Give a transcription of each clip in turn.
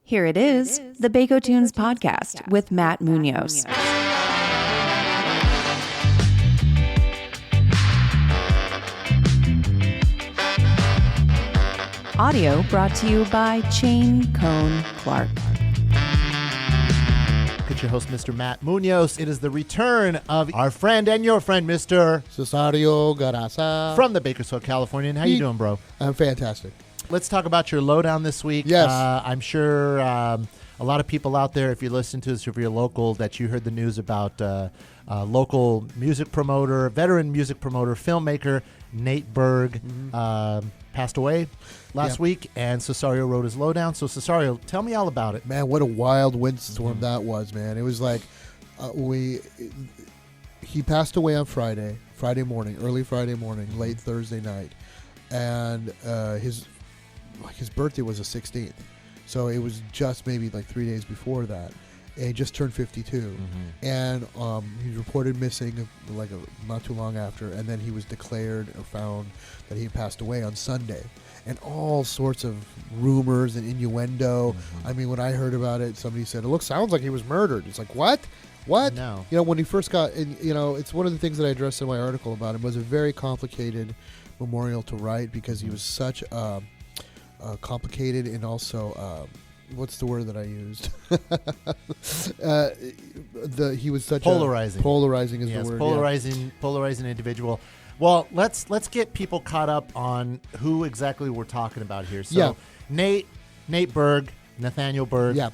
Here it is, the Baco Tunes podcast with Matt Munoz. Audio brought to you by Chain Cone Clark. It's your host, Mr. Matt Munoz. It is the return of our friend and your friend, Mr. Cesario Garasa. From the Bakersfield, California. And how you doing, bro? I'm fantastic. Let's talk about your lowdown this week. Yes. I'm sure a lot of people out there, if you listen to this, if you're local, that you heard the news about local music promoter, veteran music promoter, filmmaker, Nate Berg, passed away last week, and Cesario wrote his lowdown. So, Cesario, tell me all about it. Man, what a wild windstorm that was, man. It was like he passed away on Friday morning, early Friday morning, late Thursday night. And his birthday was the 16th. So it was just maybe like 3 days before that. And he just turned 52. And he was reported missing not too long after. And then he was declared or found that he had passed away on Sunday. And all sorts of rumors and innuendo. I mean, when I heard about it, somebody said, sounds like he was murdered. It's like, what? No. You know, when he first got, it's one of the things that I addressed in my article about him, was a very complicated memorial to write because he was such complicated and also what's the word that I used? He was such polarizing. Polarizing is the word. Polarizing individual. Well, let's get people caught up on who exactly we're talking about here. So Nate Berg, Nathaniel Berg. Yeah.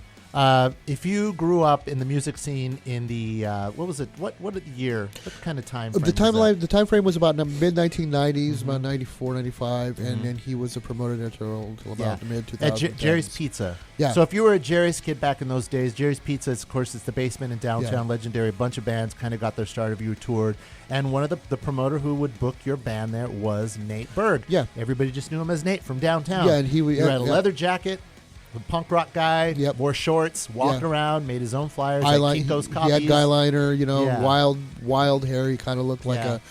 If you grew up in the music scene in the what was it? What year? What kind of time frame? The time frame was about mid 1990s, about 94, 95, and then he was a promoter there till about the mid 2000s. At Jerry's Pizza. Yeah. So if you were a Jerry's kid back in those days, Jerry's Pizza, of course, it's the basement in downtown, legendary. A bunch of bands kind of got their start. You toured, and one of the promoter who would book your band there was Nate Berg. Yeah. Everybody just knew him as Nate from downtown. Yeah, and he had a leather jacket. The punk rock guy, wore shorts, walked around, made his own flyers, like Kinko's copies. He had guy liner, wild hair. He kind of looked like a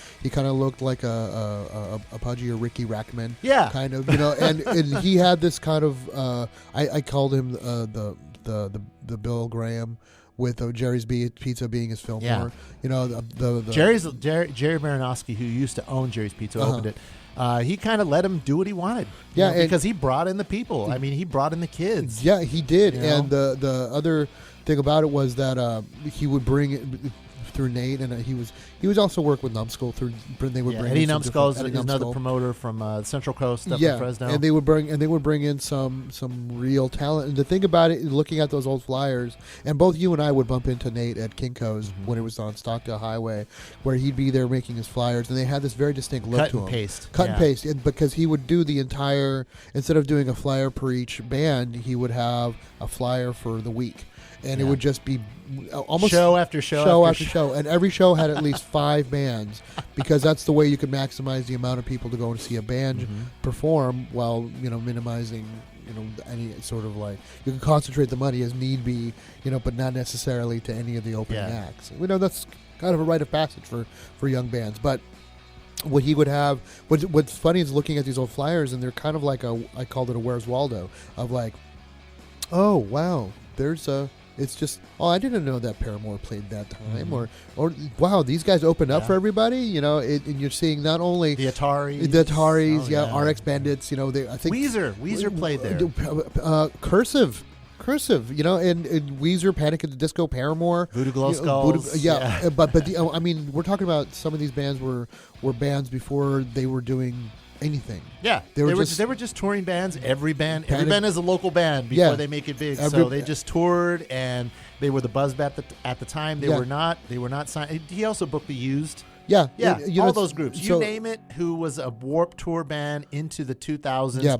Pudgy or Ricky Rackman, kind of, and he had this kind of I called him the Bill Graham, with Jerry's Pizza being his Fillmore. Jerry Baranowski, who used to own Jerry's Pizza, opened it. He kind of let him do what he wanted. Because he brought in the people. I mean, he brought in the kids. Yeah, he did. And the other thing about it was that he would bring it through Nate, and he was also work with Numbskull through. They would bring Eddie Numbskull is another promoter from Central Coast up in Fresno. And they would bring in some real talent. And the thing about it, looking at those old flyers, and both you and I would bump into Nate at Kinko's when it was on Stockdale Highway, where he'd be there making his flyers, and they had this very distinct look to him. Cut and paste, and because he would do the entire, instead of doing a flyer per each band, he would have a flyer for the week. And it would just be almost show after show. And every show had at least 5 bands, because that's the way you could maximize the amount of people to go and see a band perform, while minimizing any sort of you can concentrate the money as need be, but not necessarily to any of the opening acts. We know that's kind of a rite of passage for young bands, but what he would have, what's funny is looking at these old flyers, and they're kind of like I called it a Where's Waldo of oh wow, it's just, I didn't know that Paramore played that time, or wow, these guys opened up for everybody, and you're seeing not only the Ataris, RX Bandits, I think Weezer played there, Cursive, and Weezer, Panic at the Disco, Paramore, Voodoo Glow Skulls, but we're talking about some of these bands were bands before they were doing anything. Yeah, they were just touring bands. Every band is a local band before they make it big. So they just toured, and they were the buzz at the time. They were not signed. He also booked the Used. All those groups. You name it. Who was a Warped Tour band into the 2000s? Yeah,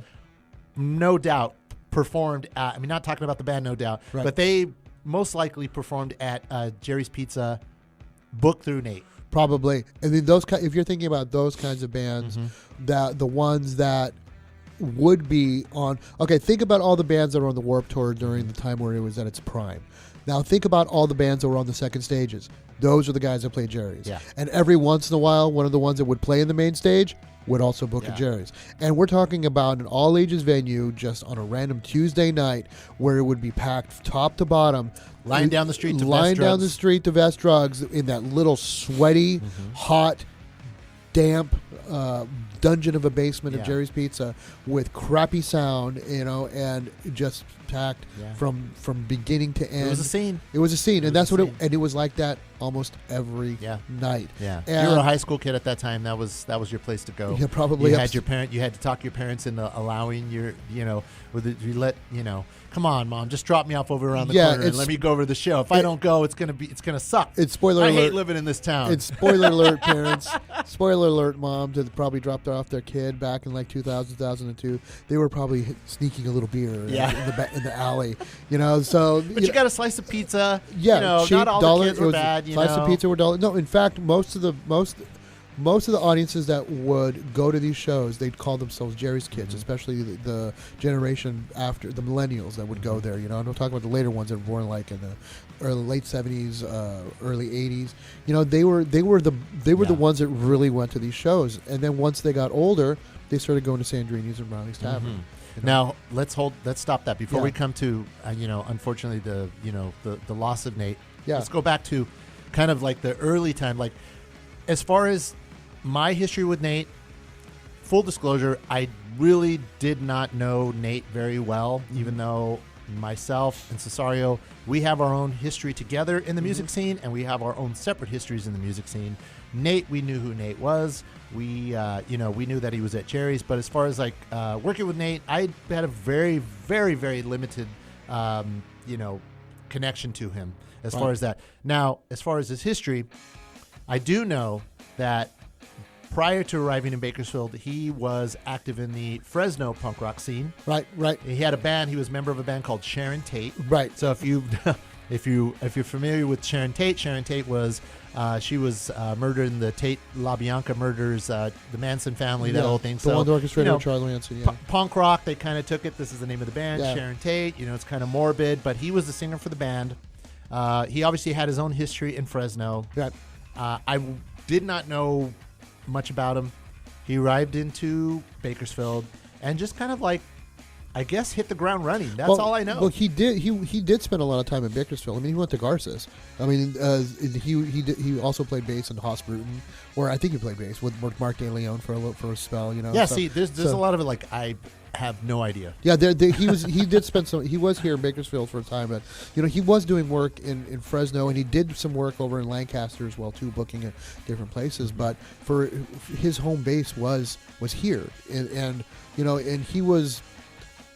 no doubt performed. Not talking about the band, no doubt, but they most likely performed at Jerry's Pizza, booked through Nate. Probably. I mean, if you're thinking about those kinds of bands, that the ones that would be on. Okay, think about all the bands that were on the Warped Tour during the time where it was at its prime. Now think about all the bands that were on the second stages. Those are the guys that played Jerry's. Yeah. And every once in a while, one of the ones that would play in the main stage would also book a Jerry's. And we're talking about an all-ages venue just on a random Tuesday night where it would be packed top to bottom. Lying down the street to Vest Drugs in that little sweaty, hot, damp dungeon of a basement of Jerry's Pizza with crappy sound, and just packed from beginning to end. It was a scene. And that's what and it was like that almost every night. Yeah. And you were a high school kid at that time. That was your place to go. Yeah, probably. You had to talk your parents into allowing your, come on, Mom, just drop me off over around the corner and let me go over to the show. If I don't go, it's gonna suck. It's spoiler alert. I hate living in this town. It's spoiler alert, parents. Spoiler alert, moms that probably dropped off their kid back in like 2002. They were probably sneaking a little beer in the alley, So, but you got a slice of pizza. Yeah, cheap, not all dollar, the kids were bad. Slice of pizza were $1. No, in fact, most of the audiences that would go to these shows, they'd call themselves Jerry's kids, especially the generation after the millennials that would go there. I'm not talking about the later ones that were born like in the late 70s, early 80s. They were the ones that really went to these shows. And then once they got older, they started going to Sandrini's and Brownie's Tavern. Now let's stop that before we come to unfortunately the loss of Nate. Yeah. Let's go back to kind of like the early time, like as far as my history with Nate. Full disclosure, I really did not know Nate very well, even though myself and Cesario, we have our own history together in the music scene, and we have our own separate histories in the music scene. Nate, we knew who Nate was. We knew that he was at Jerry's, but as far as like working with Nate, I had a very, very, very limited, connection to him as far as that. Now, as far as his history, I do know that prior to arriving in Bakersfield, he was active in the Fresno punk rock scene. Right. He had a band. He was a member of a band called Sharon Tate. Right. So if you're familiar with Sharon Tate was she was murdered in the Tate LaBianca murders, the Manson family, that whole thing. The one orchestrated Charlie Manson. Yeah. Punk rock, they kind of took it. This is the name of the band, Yeah. Sharon Tate. It's kind of morbid, but he was the singer for the band. He obviously had his own history in Fresno. Right. I did not know much about him. He arrived into Bakersfield and just kind of like, I guess, hit the ground running. That's all I know. Well, he did spend a lot of time in Bakersfield. I mean, he went to Garces. I mean, he also played bass in Hoss Bruton, or I think he played bass with Mark De Leon for a spell. Yeah. So, see, there's a lot of it. Like I have no idea. Yeah, he did spend some. He was here in Bakersfield for a time, but he was doing work in Fresno, and he did some work over in Lancaster as well too, booking at different places. But for his home base was here, and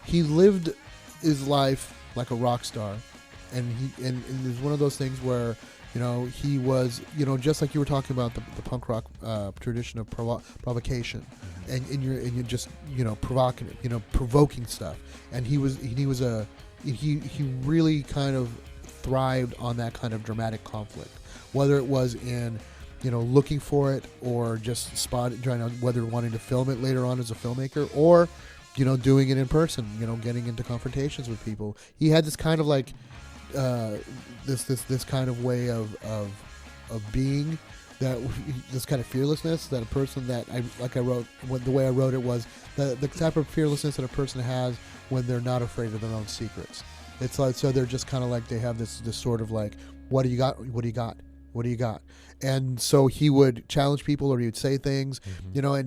he lived his life like a rock star, and it was one of those things where he was just like you were talking about the punk rock tradition of provocation. And you're just provocative, provoking stuff, and he really kind of thrived on that kind of dramatic conflict, whether it was in looking for it or just whether wanting to film it later on as a filmmaker or doing it in person, getting into confrontations with people. He had this kind of like this kind of way of being. That this kind of fearlessness that a person that I wrote, the way I wrote it was the type of fearlessness that a person has when they're not afraid of their own secrets. It's like, so they're just kind of like, they have this sort of like, what do you got? What do you got? What do you got? And so he would challenge people, or he would say things, he was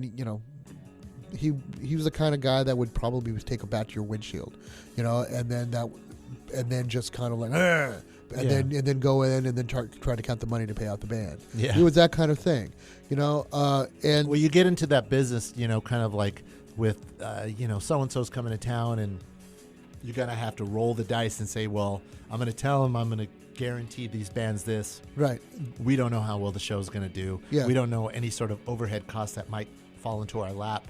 the kind of guy that would probably take a bat to your windshield, and then just kind of like, Argh! And then go in and then try to count the money to pay out the band. Yeah. He was that kind of thing, and well, you get into that business, kind of like with so and so's coming to town, and you're gonna have to roll the dice and say, well, I'm gonna tell him I'm gonna guarantee these bands this. Right. We don't know how well the show's gonna do. Yeah. We don't know any sort of overhead costs that might fall into our lap.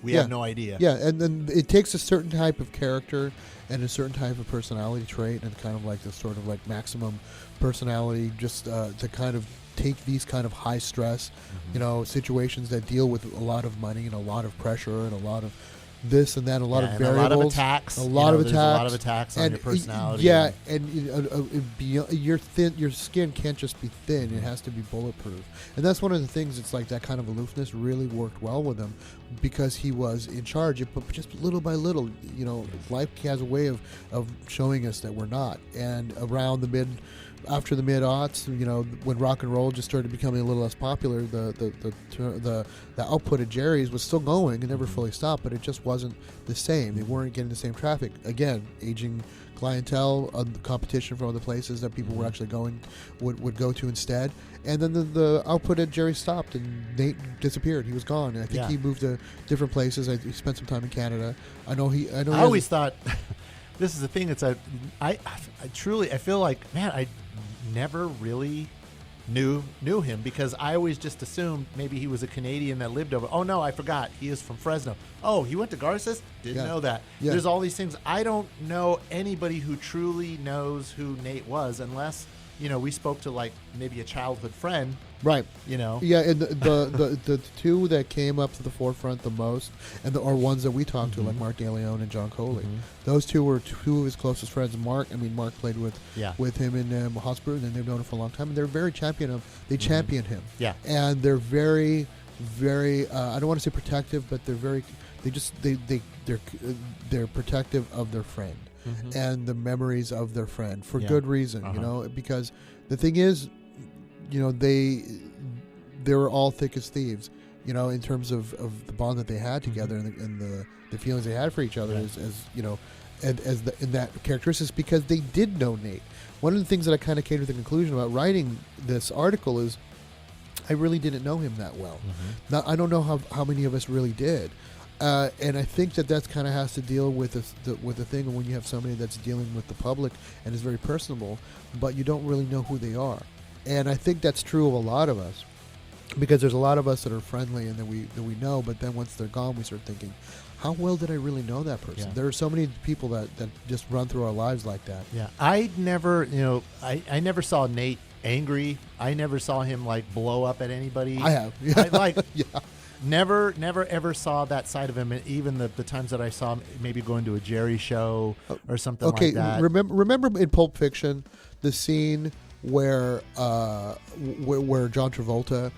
We have no idea. Yeah, and then it takes a certain type of character and a certain type of personality trait, and kind of like this sort of like maximum personality, just to kind of take these kind of high stress, situations that deal with a lot of money and a lot of pressure and a lot of this and that, a lot of variables, a lot of attacks, a lot of attacks on your personality. Yeah, and your skin can't just be thin; it has to be bulletproof. And that's one of the things. It's like that kind of aloofness really worked well with him because he was in charge. But just little by little, life has a way of showing us that we're not. And after the mid-aughts, when rock and roll just started becoming a little less popular, the output of Jerry's was still going and never fully stopped, but it just wasn't the same. They weren't getting the same traffic. Again, aging clientele, competition from other places that people were actually would go to instead. And then the output at Jerry stopped, and Nate disappeared. He was gone. And I think he moved to different places. He spent some time in Canada. I always thought this is the thing. It's I feel like, man, I never really knew him because I always just assumed maybe he was a Canadian that lived over. Oh no, I forgot. He is from Fresno. Oh, he went to Garces? Didn't know that. Yeah. There's all these things. I don't know anybody who truly knows who Nate was unless, we spoke to like maybe a childhood friend. Right. Yeah, and the two that came up to the forefront the most are ones that we talked to, like Mark DeLeon and John Coley. Those two were two of his closest friends. Mark played with him in Hotspur, and they've known him for a long time, and they're very they champion him. Yeah. And they're very, very, I don't want to say protective, but they're protective of their friend and the memories of their friend for good reason, because the thing is, they were all thick as thieves, in terms of the bond that they had together and the feelings they had for each other in that characteristics, because they did know Nate. One of the things that I kind of came to the conclusion about writing this article is I really didn't know him that well. Now, I don't know how many of us really did. And I think that's kind of has to deal with the thing when you have somebody that's dealing with the public and is very personable, but you don't really know who they are. And I think that's true of a lot of us, because there's a lot of us that are friendly and that we know, but then once they're gone, we start thinking, how well did I really know that person? Yeah. There are so many people that just run through our lives like that. Yeah, I never saw Nate angry. I never saw him like blow up at anybody. I have. Never ever saw that side of him. And even the times that I saw him maybe going to a Jerry show or something like that. Remember in Pulp Fiction, the scene where John Travolta,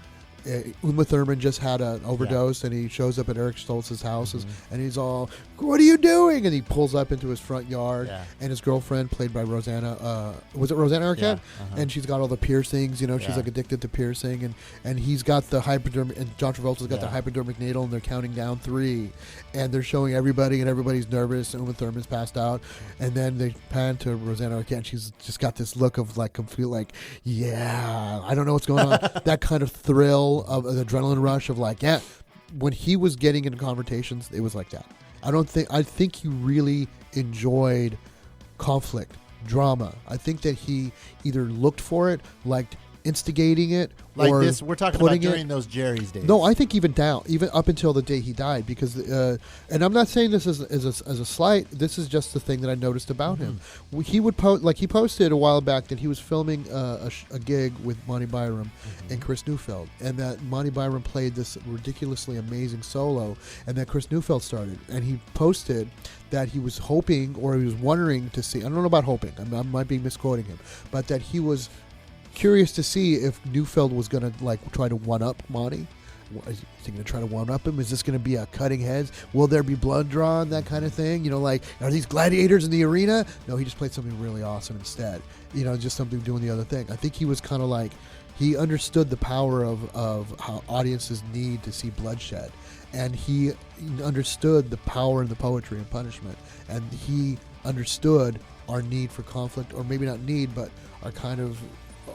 Uma Thurman just had an overdose, and he shows up at Eric Stoltz's house, and he's all, "What are you doing?" And he pulls up into his front yard, and his girlfriend, played by Rosanna, was it Rosanna Arquette? And she's got all the piercings, she's like addicted to piercing, and he's got the hypodermic, and John Travolta's got the hypodermic needle, and they're counting down 3, and they're showing everybody, and everybody's nervous, and Uma Thurman's passed out, and then they pan to Rosanna Arquette, and she's just got this look of like complete, like, I don't know what's going on, that kind of thrill of an adrenaline rush of like, when he was getting into confrontations, it was like that. I think he really enjoyed conflict, drama. I think that he either looked for it, liked instigating it, like or this. We're talking about during those Jerry's days. No, I think even up until the day he died, because and I'm not saying this as a slight. This is just the thing that I noticed about him. He would he posted a while back that he was filming a gig with Monty Byram and Chris Neufeld, and that Monty Byram played this ridiculously amazing solo, and that Chris Neufeld started, and he posted that he was hoping, or he was wondering to see, I don't know about hoping, I might be misquoting him, but that he was curious to see if Neufeld was going to like try to one-up Monty. Is he going to try to one-up him? Is this going to be a cutting heads? Will there be blood drawn? That kind of thing. like, are these gladiators in the arena? No, he just played something really awesome instead. Just something doing the other thing. I think he was kind of like, he understood the power of how audiences need to see bloodshed. And he understood the power in the poetry and punishment. And he understood our need for conflict, or maybe not need, but our kind of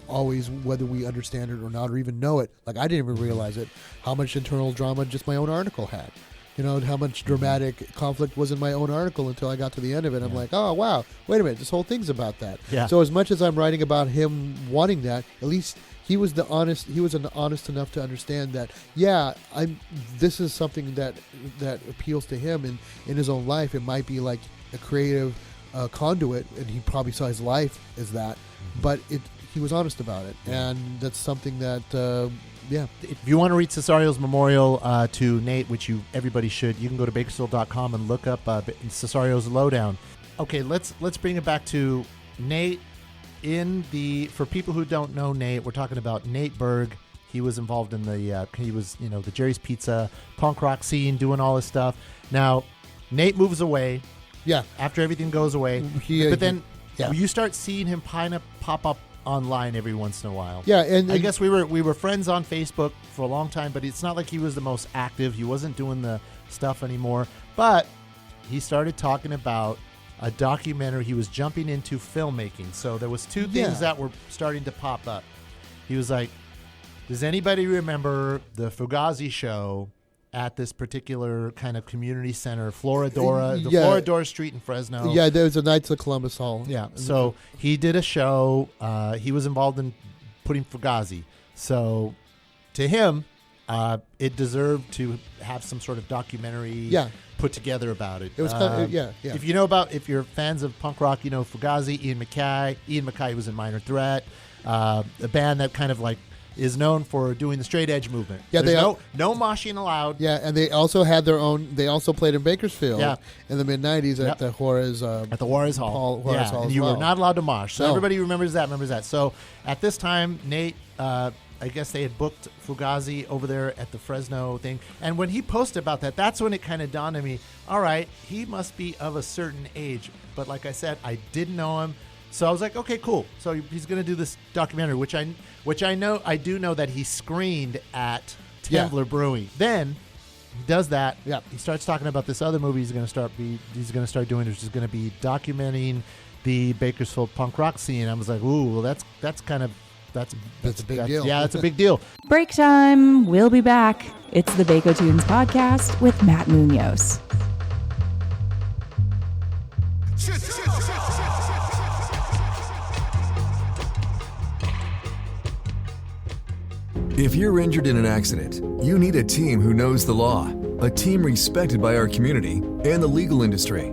always, whether we understand it or not, or even know it. Like, I didn't even realize it, how much internal drama just my own article had. How much dramatic conflict was in my own article until I got to the end of it. I'm like, oh, wow, wait a minute, this whole thing's about that. Yeah. So as much as I'm writing about him wanting that, at least he was honest enough to understand that, this is something that appeals to him in his own life. It might be like a creative conduit, and he probably saw his life as that, but he was honest about it, and that's something that Yeah. If you want to read Cesario's memorial to Nate, which everybody should, you can go to Bakersfield.com and look up Cesario's lowdown. Okay, let's bring it back to Nate. For people who don't know Nate, we're talking about Nate Berg. He was involved in the Jerry's Pizza punk rock scene, doing all this stuff. Now, Nate moves away. Yeah. After everything goes away, but then you start seeing him pop up online every once in a while. Yeah, and I guess we were friends on Facebook for a long time, but it's not like he was the most active. He wasn't doing the stuff anymore. But he started talking about a documentary. He was jumping into filmmaking. So there was two things that were starting to pop up. He was like, does anybody remember the Fugazi show at this particular kind of community center, Floridora Street in Fresno? Yeah, there was a Knights of Columbus Hall. Yeah, so he did a show. He was involved in putting Fugazi. So to him, it deserved to have some sort of documentary put together about it. It was kind of, If you're fans of punk rock, you know Fugazi, Ian MacKaye was in Minor Threat, a band that kind of like is known for doing the straight edge movement. Yeah, no moshing allowed. Yeah, and they also had their own. They also played in Bakersfield in the mid '90s at the Juarez Hall. And you were not allowed to mosh. So everybody remembers that. So at this time, Nate, I guess they had booked Fugazi over there at the Fresno thing. And when he posted about that, that's when it kind of dawned on me. All right, he must be of a certain age. But like I said, I didn't know him. So I was like, okay, cool. So he's going to do this documentary, which I do know that he screened at Tembler Brewing. Then he does that. Yeah. He starts talking about this other movie he's going to start doing, which is going to be documenting the Bakersfield punk rock scene. I was like, ooh, well, that's a big deal. Yeah, that's a big deal. Break time. We'll be back. It's the Baco Tunes podcast with Matt Munoz. If you're injured in an accident, you need a team who knows the law, a team respected by our community and the legal industry,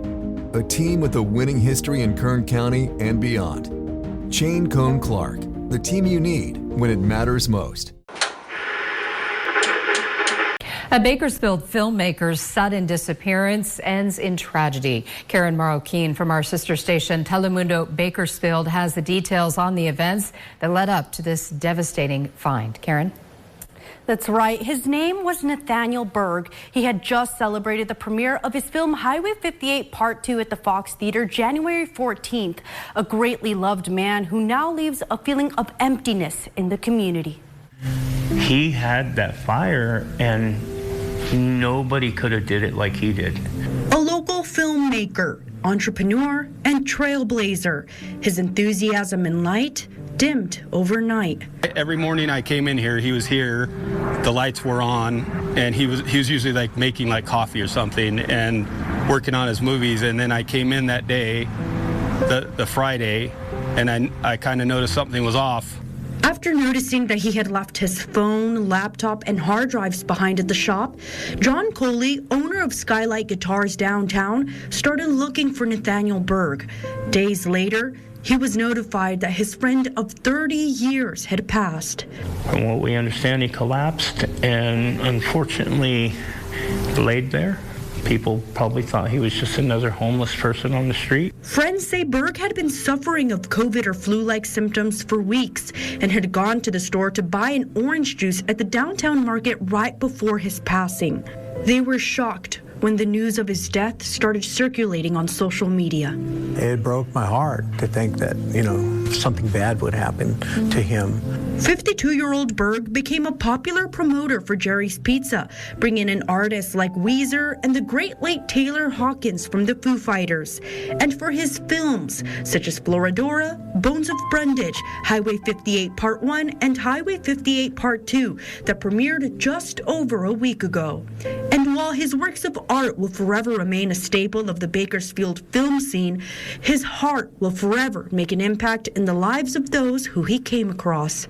a team with a winning history in Kern County and beyond. Chain Cone Clark, the team you need when it matters most. A Bakersfield filmmaker's sudden disappearance ends in tragedy. Karen Marroquin from our sister station Telemundo Bakersfield has the details on the events that led up to this devastating find. Karen? That's right. His name was Nathaniel Berg. He had just celebrated the premiere of his film Highway 58 Part 2 at the Fox Theater January 14th. A greatly loved man who now leaves a feeling of emptiness in the community. He had that fire and nobody could have did it like he did. A local filmmaker, entrepreneur, and trailblazer. His enthusiasm and light dimmed overnight. Every morning I came in here, he was here, the lights were on, and he was usually like making like coffee or something and working on his movies. And then I came in that day, the Friday, and I kind of noticed something was off. After noticing that he had left his phone, laptop, and hard drives behind at the shop, John Coley, owner of Skylight Guitars downtown, started looking for Nathaniel Berg. Days later, he was notified that his friend of 30 years had passed. From what we understand, he collapsed and unfortunately laid there. People probably thought he was just another homeless person on the street. Friends say Berg had been suffering of COVID or flu-like symptoms for weeks and had gone to the store to buy an orange juice at the downtown market right before his passing. They were shocked when the news of his death started circulating on social media. It broke my heart to think that, something bad would happen to him. 52-year-old Berg became a popular promoter for Jerry's Pizza, bringing in artists like Weezer and the great late Taylor Hawkins from the Foo Fighters. And for his films, such as Floridora, Bones of Brundage, Highway 58 Part 1, and Highway 58 Part 2, that premiered just over a week ago. And while his works of art will forever remain a staple of the Bakersfield film scene, his heart will forever make an impact in the lives of those who he came across.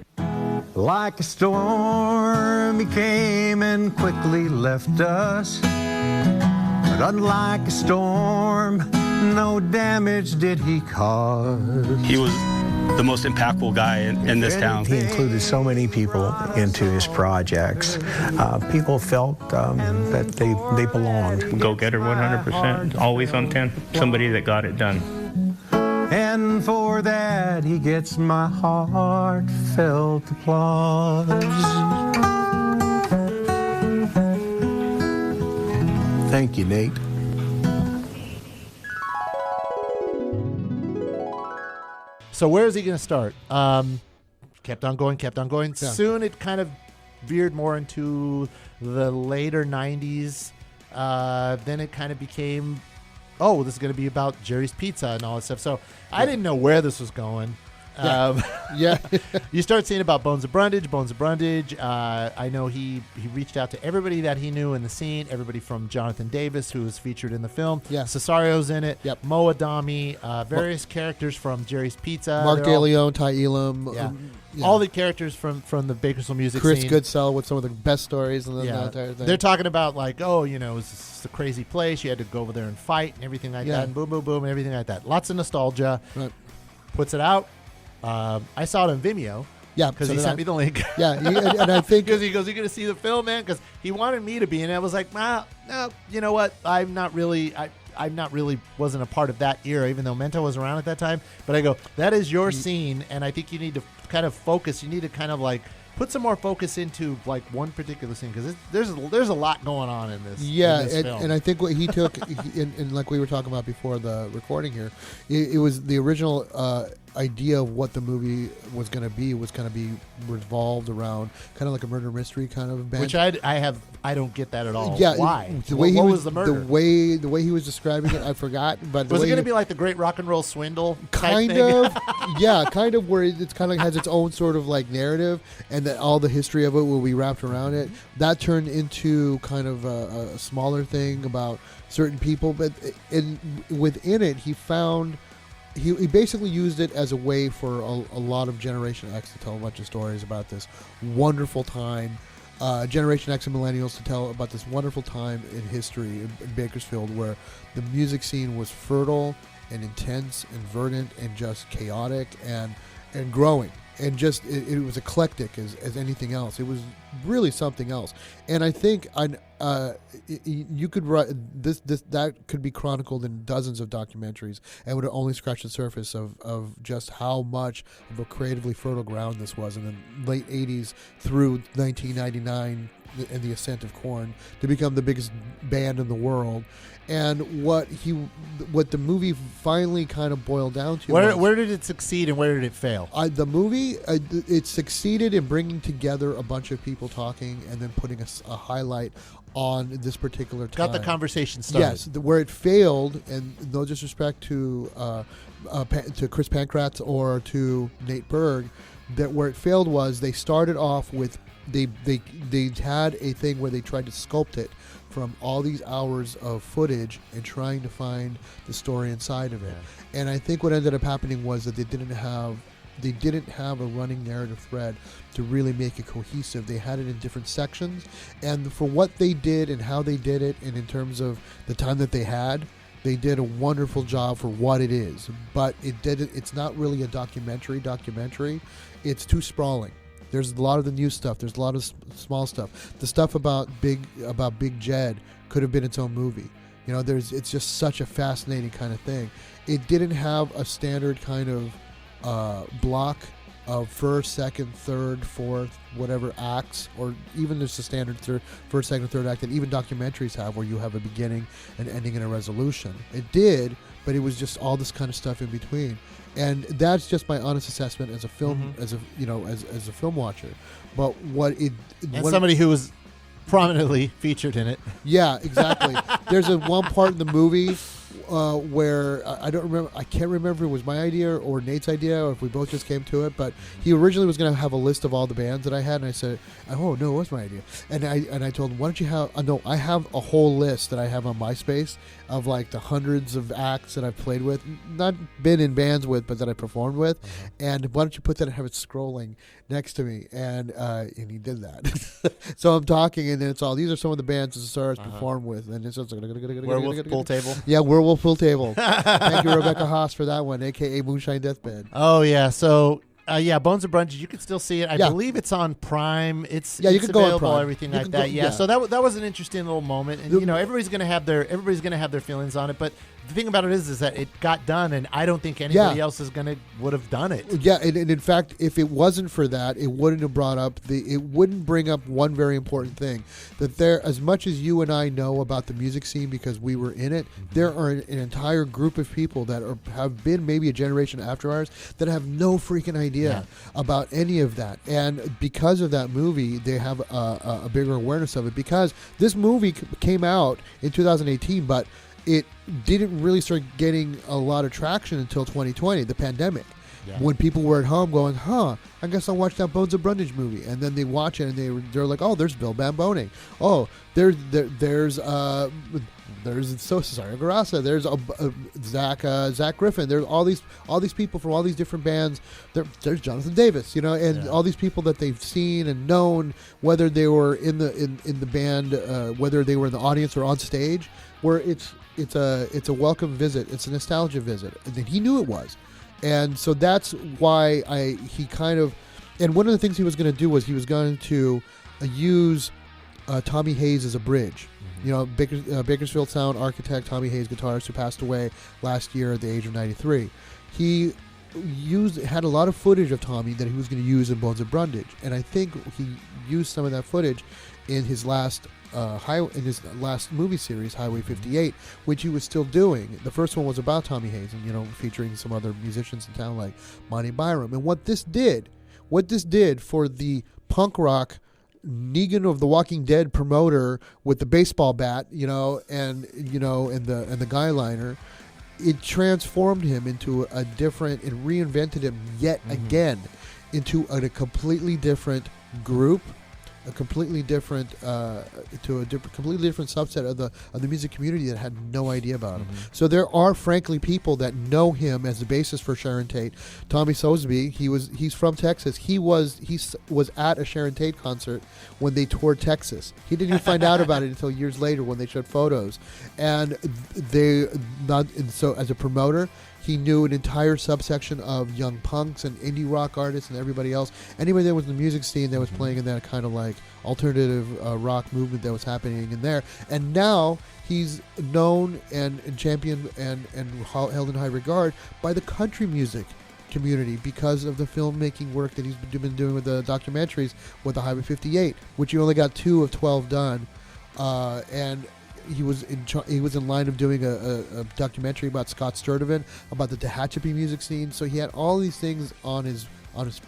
Like a storm, he came and quickly left us. But unlike a storm, no damage did he cause. He was the most impactful guy in this town. He included so many people into his projects. People felt that they belonged. Go-getter 100%, always on 10, somebody that got it done. And for that he gets my heartfelt applause. Thank you, Nate. So where is he going to start? Kept on going. Yeah. Soon it kind of veered more into the later 90s. Then it kind of became, this is going to be about Jerry's Pizza and all that stuff. So I didn't know where this was going. You start seeing about Bones of Brundage. I know he reached out to everybody that he knew in the scene, everybody from Jonathan Davis, who was featured in the film. Yeah. Cesario's in it. Yep. Mo Adami, various characters from Jerry's Pizza. Mark DeLeon, Ty Elam. All the characters from the Bakersfield music Chris scene. Goodsell with some of the best stories and the entire thing. They're talking about like, it was a crazy place. You had to go over there and fight and everything like that, and boom, boom, boom, and everything like that. Lots of nostalgia. Right. Puts it out. I saw it on Vimeo. Yeah, because he sent me the link. Yeah, and I think because he goes, "You going to see the film, man?" Because he wanted me to be in it. I was like, no, you know what? I'm not really wasn't a part of that era, even though Mento was around at that time. But I go, that is your scene, and I think you need to kind of focus. You need to kind of like put some more focus into like one particular scene because there's a lot going on in this. Yeah, in this film. And I think what he took, and like we were talking about before the recording here, it was the original idea of what the movie was going to be revolved around kind of like a murder mystery kind of band. Which I don't get that at all. Yeah, why? What was the murder? The way he was describing it, I forgot. But was it going to be like the Great Rock and Roll Swindle? Kind of, yeah, kind of where it's kind of has its own sort of like narrative, and that all the history of it will be wrapped around it. That turned into kind of a smaller thing about certain people, but within it, he found. He basically used it as a way for a lot of Generation X to tell a bunch of stories about this wonderful time. Generation X and Millennials to tell about this wonderful time in history in Bakersfield where the music scene was fertile and intense and verdant and just chaotic and growing. And just it was eclectic as anything else. It was really something else. And I think you could write this that could be chronicled in dozens of documentaries and would only scratch the surface of just how much of a creatively fertile ground this was in the late 80s through 1999 and the ascent of Korn to become the biggest band in the world. And what the movie finally kind of boiled down to where did it succeed and where did it fail? The movie it succeeded in bringing together a bunch of people talking and then putting a highlight on this particular time. Got the conversation started. Yes, where it failed, and no disrespect to Chris Pankratz or to Nate Berg, that where it failed was they started off with they had a thing where they tried to sculpt it from all these hours of footage and trying to find the story inside of it. Yeah. And I think what ended up happening was that they didn't have a running narrative thread to really make it cohesive. They had it in different sections, and for what they did and how they did it, and in terms of the time that they did a wonderful job for what it is. But it's not really a documentary. It's too sprawling. There's a lot of the new stuff. There's a lot of small stuff. The stuff about Big Jed could have been its own movie. You know, it's just such a fascinating kind of thing. It didn't have a standard kind of block of first, second, third, fourth, whatever acts, or even just a standard first, second, third act that even documentaries have, where you have a beginning, an ending, and a resolution. It did, but it was just all this kind of stuff in between. And that's just my honest assessment as a film, as a film watcher. But somebody who was prominently featured in it. Yeah, exactly. There's one part in the movie where I can't remember if it was my idea or Nate's idea, or if we both just came to it. But he originally was going to have a list of all the bands that I had, and I said, "Oh no, it was my idea." And I told him, "Why don't you have?" No, I have a whole list that I have on MySpace of like the hundreds of acts that I've played with, not been in bands with, but that I performed with. And why don't you put that and have it scrolling next to me? And he did that. So I'm talking, and then it's all these are some of the bands that Cesario's performed with, and it's just Werewolf Pool Table. Yeah, Werewolf pool table. Thank you, Rebecca Haas, for that one, a.k.a. Moonshine Deathbed. Oh, yeah. So, Bones of Brundage, you can still see it. I believe it's on Prime. It's you can go on available, Prime. everything like that. So that was an interesting little moment. And, everybody's going to have their feelings on it. But the thing about it is that it got done, and I don't think anybody else would have done it. Yeah, and in fact, if it wasn't for that, it wouldn't have brought up it wouldn't bring up one very important thing, that there, as much as you and I know about the music scene because we were in it, there are an entire group of people that have been maybe a generation after ours that have no freaking idea about any of that. And because of that movie, they have a bigger awareness of it, because this movie came out in 2018, but it didn't really start getting a lot of traction until 2020, the pandemic, when people were at home going, I guess I'll watch that Bones of Brundage movie. And then they watch it and they're like, oh, there's Bill Bamboning. Oh, there's Cesare Garassa. There's Zach Griffin. There's all these people from all these different bands. There's Jonathan Davis, and all these people that they've seen and known, whether they were in the band, whether they were in the audience or on stage, where it's a welcome visit. It's a nostalgia visit, and he knew it was, and so that's why and one of the things he was going to do was he was going to use Tommy Hayes as a bridge. Bakersfield Sound architect Tommy Hayes, guitarist, who passed away last year at the age of 93. He had a lot of footage of Tommy that he was going to use in Bones of Brundage, and I think he used some of that footage in his last movie series, Highway 58, which he was still doing. The first one was about Tommy Hayes and featuring some other musicians in town like Monty Byram. And what this did for the punk rock Negan of the Walking Dead promoter with the baseball bat, and the guy liner, it transformed him into a different, and reinvented him yet again into a completely different group, a completely different completely different subset of the music community that had no idea about him. So there are frankly people that know him as the bassist for Sharon Tate. Tommy Sotheby, he's from Texas. He was at a Sharon Tate concert when they toured Texas. He didn't even find out about it until years later when they showed photos. And so as a promoter, he knew an entire subsection of young punks and indie rock artists and everybody else. Anybody that was in the music scene that was playing in that kind of like alternative rock movement that was happening in there. And now he's known and championed and held in high regard by the country music community because of the filmmaking work that he's been doing with the documentaries with the Highway 58, which he only got 2 of 12 done. And he was in line of doing a documentary about Scott Sturtevant, about the Tehachapi music scene. So he had all these things on his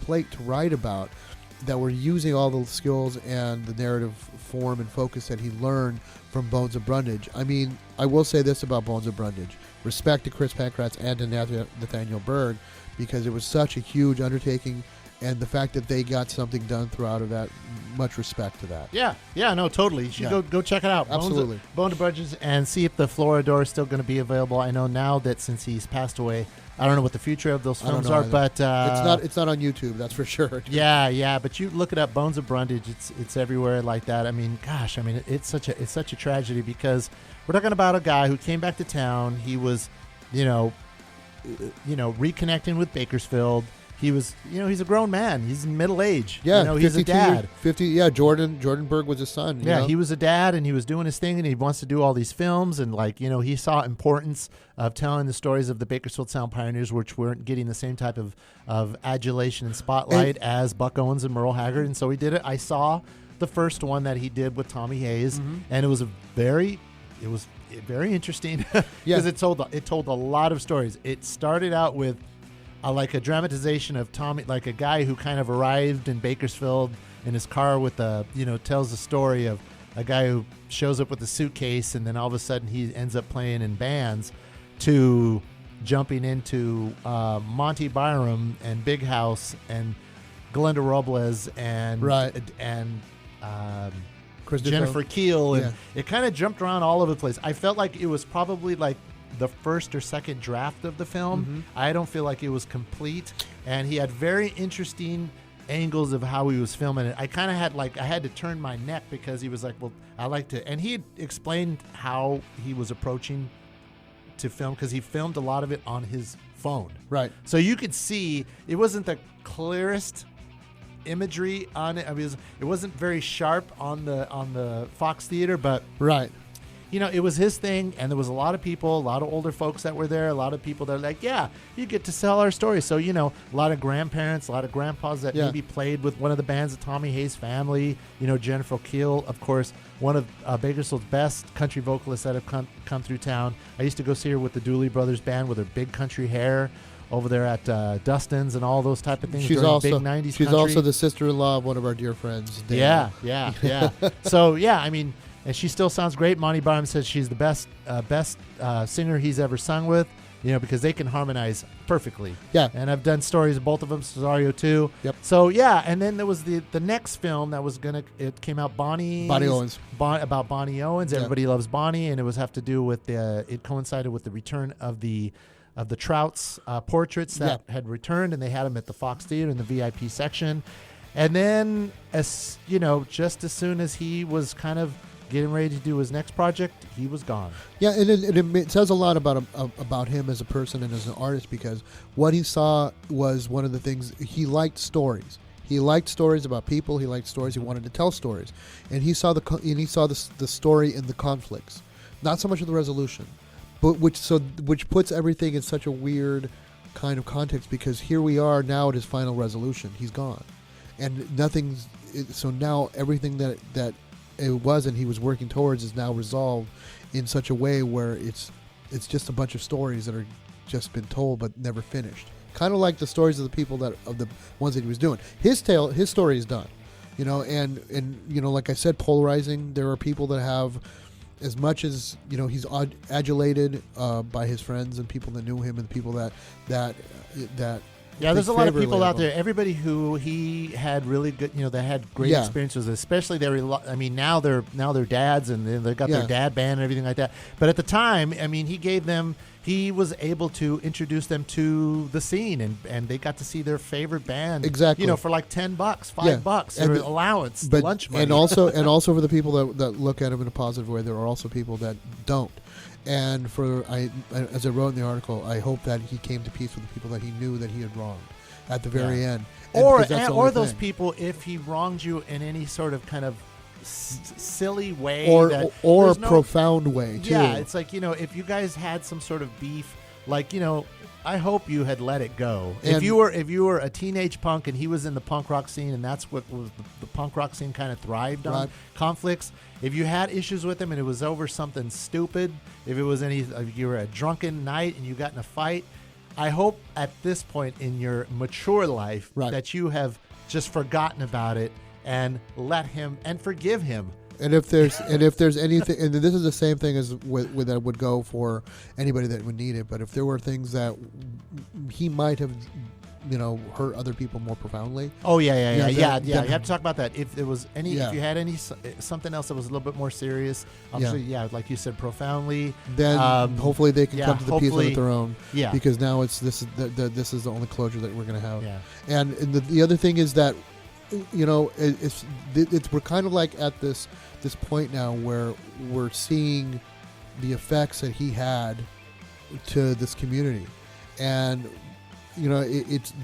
plate to write about that were using all the skills and the narrative form and focus that he learned from Bones of Brundage. I mean, I will say this about Bones of Brundage. Respect to Chris Pankratz and to Nathaniel Berg, because it was such a huge undertaking, and the fact that they got something done throughout of that, much respect to that. Yeah, no, totally. You should go check it out. Absolutely. Bones of Brundage, and see if the Floridor is still going to be available. I know now that since he's passed away, I don't know what the future of those films are, but it's not on YouTube, that's for sure. Yeah, but you look it up, Bones of Brundage. It's everywhere like that. I mean, gosh, it's such a tragedy, because we're talking about a guy who came back to town. He was, reconnecting with Bakersfield. He was, he's a grown man. He's in middle age. Yeah, he's a dad. 50. Yeah, Jordan Berg was his son. He was a dad, and he was doing his thing, and he wants to do all these films, and he saw importance of telling the stories of the Bakersfield Sound pioneers, which weren't getting the same type of adulation and spotlight as Buck Owens and Merle Haggard, and so he did it. I saw the first one that he did with Tommy Hayes, and it was very interesting because it told a lot of stories. It started out with like a dramatization of Tommy, like a guy who kind of arrived in Bakersfield in his car with tells the story of a guy who shows up with a suitcase, and then all of a sudden he ends up playing in bands, to jumping into Monty Byram and Big House and Glenda Robles and Jennifer Keel, and it kind of jumped around all over the place. I felt like it was probably like the first or second draft of the film. I don't feel like it was complete, and he had very interesting angles of how he was filming it. I kind of had to turn my neck, because he was like, well, I like to, and he had explained how he was approaching to film because he filmed a lot of it on his phone. Right. So you could see it wasn't the clearest imagery on it. I mean, it wasn't very sharp on the Fox Theater, but right. You know, it was his thing, and there was a lot of people, a lot of older folks that were there, a lot of people that are like, yeah, you get to sell our story. So, you know, a lot of grandparents, a lot of grandpas that maybe played with one of the bands of Tommy Hayes' family. You know, Jennifer Keel, of course, one of Bakersfield's best country vocalists that have come through town. I used to go see her with the Dooley Brothers Band with her big country hair over there at Dustin's and all those type of things. She's also big 90s she's country. also the sister-in-law of one of our dear friends, Dan. Yeah. So, yeah, I mean, and she still sounds great. Monty Barnum says she's the best singer he's ever sung with, you know, because they can harmonize perfectly. Yeah. And I've done stories of both of them, Cesario too. Yep. So, yeah, and then there was the next film that was it came out, Bonnie Owens. About Bonnie Owens. Yeah. Everybody loves Bonnie, and it was have to do with it coincided with the return of the Trout's portraits that had returned, and they had them at the Fox Theater in the VIP section. And then, as you know, just as soon as he was kind of getting ready to do his next project, he was gone. Yeah, and it says a lot about him as a person and as an artist, because what he saw was one of the things he liked stories. He liked stories about people. He liked stories. He wanted to tell stories, and he saw the story in the conflicts, not so much in the resolution, but which puts everything in such a weird kind of context, because here we are now at his final resolution. He's gone, and nothing's. So now everything that it was and he was working towards is now resolved in such a way where it's just a bunch of stories that are just been told but never finished. Kind of like the stories of the people of the ones that he was doing. His story is done, you know, and you know, like I said, polarizing. There are people that have, as much as, you know, he's adulated by his friends and people that knew him and people that yeah, there's a lot of people out there. Everybody who he had really good, you know, that had great experiences, especially now they're dads and they got their dad band and everything like that. But at the time, I mean, he was able to introduce them to the scene, and they got to see their favorite band, exactly, you know, for like $10, $5, their allowance, but, lunch money, and also for the people that look at him in a positive way, there are also people that don't. And as I wrote in the article, I hope that he came to peace with the people that he knew that he had wronged at the very end. Or those people, if he wronged you in any sort of kind of silly way, or profound way too. Yeah, it's like, you know, if you guys had some sort of beef, like, you know, I hope you had let it go. And if you were a teenage punk and he was in the punk rock scene, and that's what was the punk rock scene kind of thrived on, conflicts. If you had issues with him and it was over something stupid, if you were a drunken night and you got in a fight, I hope at this point in your mature life that you have just forgotten about it and let him and forgive him. And if there's anything, and this is the same thing as with that would go for anybody that would need it. But if there were things that he might have, you know, hurt other people more profoundly. Oh yeah. You have to talk about that. If there was if you had something else that was a little bit more serious, obviously, like you said, profoundly. Then hopefully they can come to the peace on their own. Yeah. Because now this is the only closure that we're going to have. Yeah. And the other thing is that, you know, we're kind of like at this point now where we're seeing the effects that he had to this community, and you know,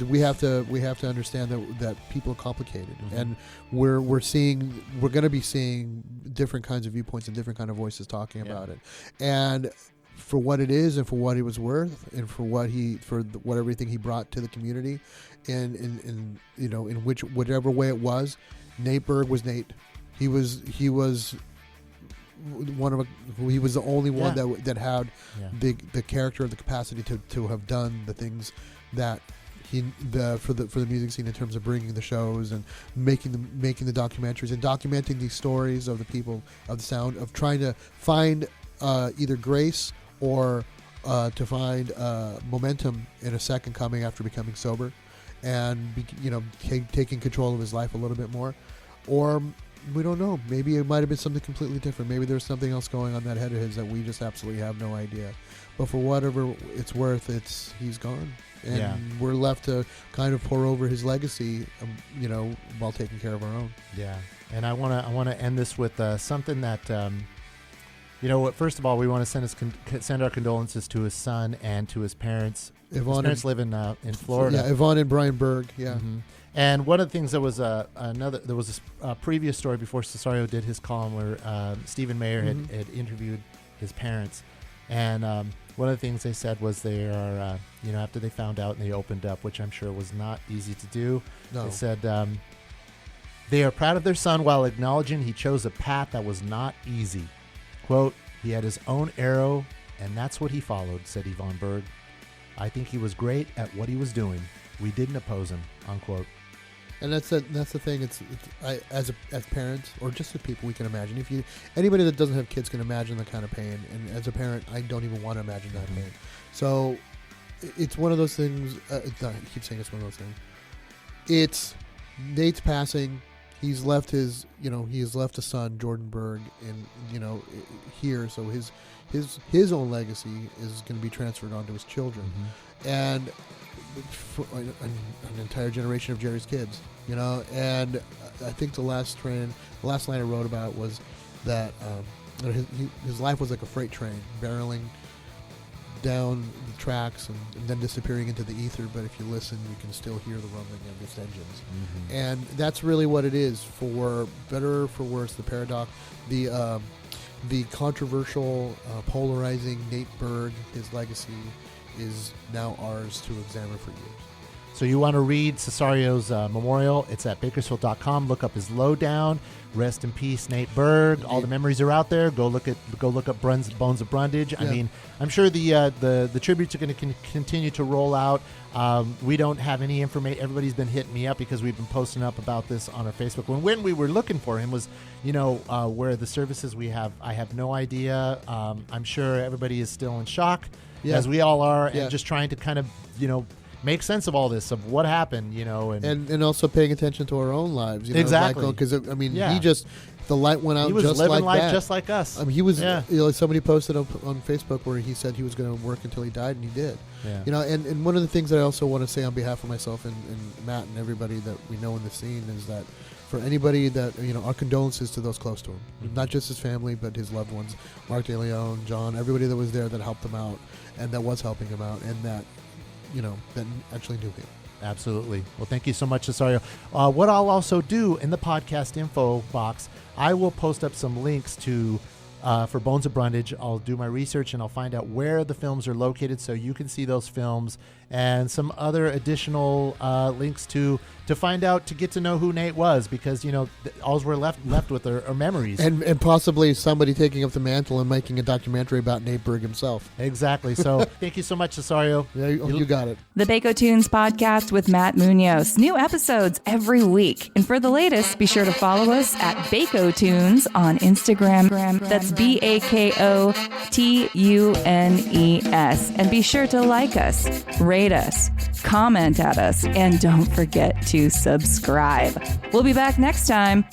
we have to understand that people are complicated, and we're going to be seeing different kinds of viewpoints and different kind of voices talking about it, and for what it is and for what he was worth and for what everything he brought to the community, and in you know, in whatever way it was, Nate Berg was Nate. He was the only one that had the character of the capacity to have done the things that for the music scene, in terms of bringing the shows and making the documentaries and documenting these stories of the people of the sound, of trying to find either grace or to find momentum in a second coming after becoming sober, and taking control of his life a little bit more. Or we don't know, maybe it might have been something completely different. Maybe there's something else going on in that head of his that we just absolutely have no idea. But for whatever it's worth, he's gone, and we're left to kind of pour over his legacy, while taking care of our own. Yeah, and I want to end this with something that First of all, we want to send our condolences to his son and to his parents. His parents live in Florida. Yeah, Yvonne and Brian Berg. Yeah. Mm-hmm. And one of the things that was a previous story before Cesario did his column where Stephen Mayer had interviewed his parents, and one of the things they said was they are after they found out and they opened up, which I'm sure was not easy to do. No. They said they are proud of their son while acknowledging he chose a path that was not easy. Quote, he had his own arrow, and that's what he followed, said Yvonne Berg. I think he was great at what he was doing. We didn't oppose him, unquote. And that's the thing. As parents or just as people, we can imagine. Anybody that doesn't have kids can imagine the kind of pain. And as a parent, I don't even want to imagine that pain. So it's one of those things. I keep saying it's one of those things. It's Nate's passing. He's left a son, Jordan Berg, and here. So his own legacy is going to be transferred onto his children, and for an entire generation of Jerry's kids. And I think the last line I wrote about was that his life was like a freight train barreling down the tracks and then disappearing into the ether, but if you listen, you can still hear the rumbling of its engines. And that's really what it is, for better or for worse. The paradox, the controversial, polarizing Nate Berg, his legacy is now ours to examine for years. So you want to read Cesario's memorial? It's at Bakersfield.com. Look up his lowdown. Rest in peace, Nate Berg. All the memories are out there. Go look up Bones of Brundage. Yeah. I mean, I'm sure the tributes are going to continue to roll out. We don't have any information. Everybody's been hitting me up because we've been posting up about this on our Facebook. When we were looking for him was, where the services we have. I have no idea. I'm sure everybody is still in shock, as we all are, and just trying to kind of, make sense of all this, of what happened, and also paying attention to our own lives. Exactly. Because the light went out. He was just living like life that. just like us. I mean, he was. Somebody posted on Facebook where he said he was going to work until he died, and he did. Yeah. And one of the things that I also want to say on behalf of myself and Matt and everybody that we know in the scene is that for anybody that our condolences to those close to him, not just his family but his loved ones, Mark De Leon, John, everybody that was there that helped him out and that was helping him out and that that actually knew him. Absolutely. Well, thank you so much, Cesario. What I'll also do in the podcast info box, I will post up some links to for Bones of Brundage. I'll do my research and I'll find out where the films are located so you can see those films and some other additional links to find out, to get to know who Nate was, because all we're left with are memories and possibly somebody taking up the mantle and making a documentary about Nate Berg himself. Exactly. So thank you so much, Cesario. Yeah, you got it. The Baco Tunes podcast with Matt Munoz. New episodes every week. And for the latest, be sure to follow us at Baco Tunes on Instagram. That's BAKOTUNES. And be sure to like us, rate us, comment at us, and don't forget to subscribe. We'll be back next time.